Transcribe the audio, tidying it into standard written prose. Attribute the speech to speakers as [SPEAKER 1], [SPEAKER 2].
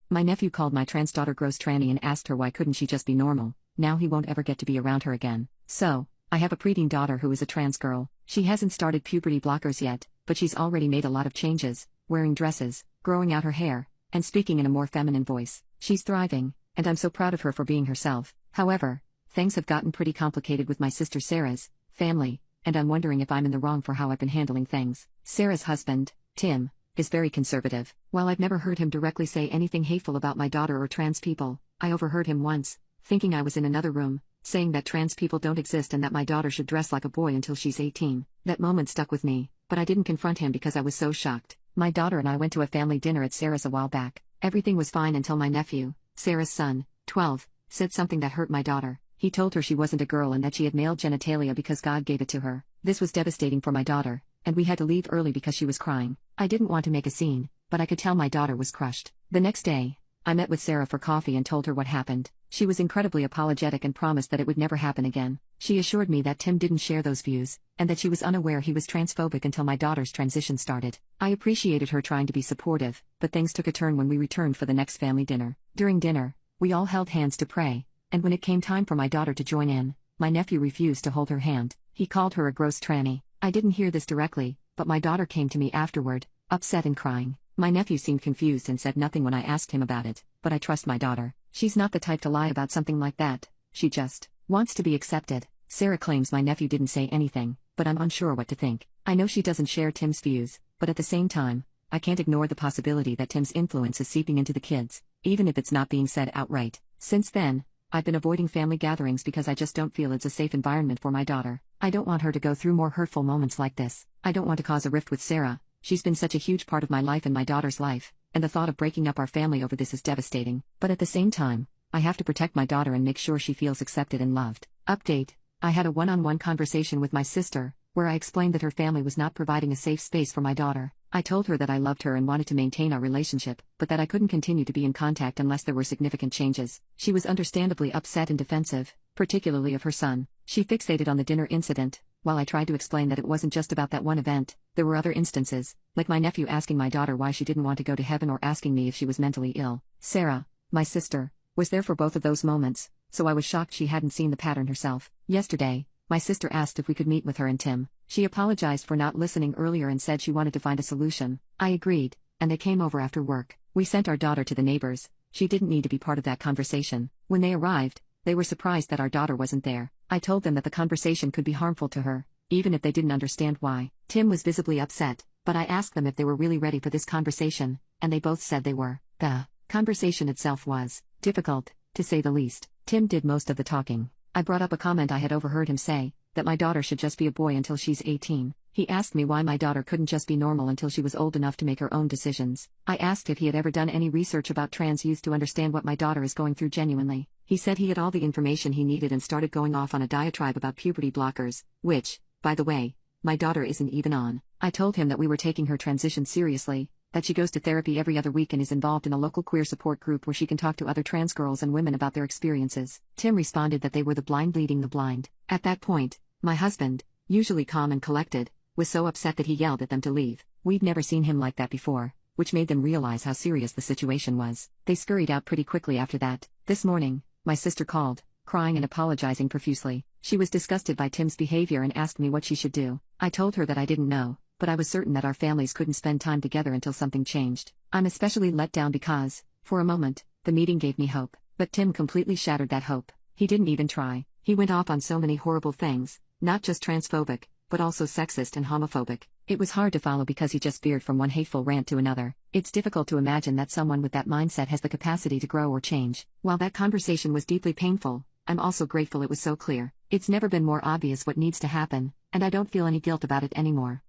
[SPEAKER 1] My nephew called my trans daughter gross tranny and asked her why couldn't she just be normal. Now he won't ever get to be around her again. So, I have a preteen daughter who is a trans girl. She hasn't started puberty blockers yet, but she's already made a lot of changes, wearing dresses, growing out her hair, and speaking in a more feminine voice. She's thriving, and I'm so proud of her for being herself. However, things have gotten pretty complicated with my sister Sarah's family, and I'm wondering if I'm in the wrong for how I've been handling things. Sarah's husband, Tim, is very conservative. While I've never heard him directly say anything hateful about my daughter or trans people, I overheard him once, thinking I was in another room, saying that trans people don't exist and that my daughter should dress like a boy until she's 18. That moment stuck with me, but I didn't confront him because I was so shocked. My daughter and I went to a family dinner at Sarah's a while back. Everything was fine until my nephew, Sarah's son, 12, said something that hurt my daughter. He told her she wasn't a girl and that she had male genitalia because God gave it to her. This was devastating for my daughter, and we had to leave early because she was crying. I didn't want to make a scene, but I could tell my daughter was crushed. The next day, I met with Sarah for coffee and told her what happened. She was incredibly apologetic and promised that it would never happen again. She assured me that Tim didn't share those views, and that she was unaware he was transphobic until my daughter's transition started. I appreciated her trying to be supportive, but things took a turn when we returned for the next family dinner. During dinner, we all held hands to pray, and when it came time for my daughter to join in, my nephew refused to hold her hand. He called her a gross tranny. I didn't hear this directly, but my daughter came to me afterward, upset and crying. My nephew seemed confused and said nothing when I asked him about it, but I trust my daughter. She's not the type to lie about something like that. She just wants to be accepted. Sarah claims my nephew didn't say anything, but I'm unsure what to think. I know she doesn't share Tim's views, but at the same time, I can't ignore the possibility that Tim's influence is seeping into the kids, even if it's not being said outright. Since then, I've been avoiding family gatherings because I just don't feel it's a safe environment for my daughter. I don't want her to go through more hurtful moments like this. I don't want to cause a rift with Sarah. She's been such a huge part of my life and my daughter's life, and the thought of breaking up our family over this is devastating. But at the same time, I have to protect my daughter and make sure she feels accepted and loved. Update: I had a one-on-one conversation with my sister, where I explained that her family was not providing a safe space for my daughter. I told her that I loved her and wanted to maintain our relationship, but that I couldn't continue to be in contact unless there were significant changes. She was understandably upset and defensive, particularly of her son. She fixated on the dinner incident, while I tried to explain that it wasn't just about that one event. There were other instances, like my nephew asking my daughter why she didn't want to go to heaven or asking me if she was mentally ill. Sarah, my sister, was there for both of those moments, so I was shocked she hadn't seen the pattern herself. Yesterday, my sister asked if we could meet with her and Tim. She apologized for not listening earlier and said she wanted to find a solution. I agreed, and they came over after work. We sent our daughter to the neighbors. She didn't need to be part of that conversation. When they arrived, they were surprised that our daughter wasn't there. I told them that the conversation could be harmful to her, even if they didn't understand why. Tim was visibly upset, but I asked them if they were really ready for this conversation, and they both said they were. The conversation itself was difficult, to say the least. Tim did most of the talking. I brought up a comment I had overheard him say, that my daughter should just be a boy until she's 18. He asked me why my daughter couldn't just be normal until she was old enough to make her own decisions. I asked if he had ever done any research about trans youth to understand what my daughter is going through genuinely. He said he had all the information he needed and started going off on a diatribe about puberty blockers, which, by the way, my daughter isn't even on. I told him that we were taking her transition seriously, that she goes to therapy every other week and is involved in a local queer support group where she can talk to other trans girls and women about their experiences. Tim responded that they were the blind leading the blind. At that point, my husband, usually calm and collected, was so upset that he yelled at them to leave. We'd never seen him like that before, which made them realize how serious the situation was. They scurried out pretty quickly after that. This morning, my sister called, crying and apologizing profusely. She was disgusted by Tim's behavior and asked me what she should do. I told her that I didn't know, but I was certain that our families couldn't spend time together until something changed. I'm especially let down because, for a moment, the meeting gave me hope. But Tim completely shattered that hope. He didn't even try. He went off on so many horrible things, not just transphobic, but also sexist and homophobic. It was hard to follow because he just veered from one hateful rant to another. It's difficult to imagine that someone with that mindset has the capacity to grow or change. While that conversation was deeply painful, I'm also grateful it was so clear. It's never been more obvious what needs to happen, and I don't feel any guilt about it anymore.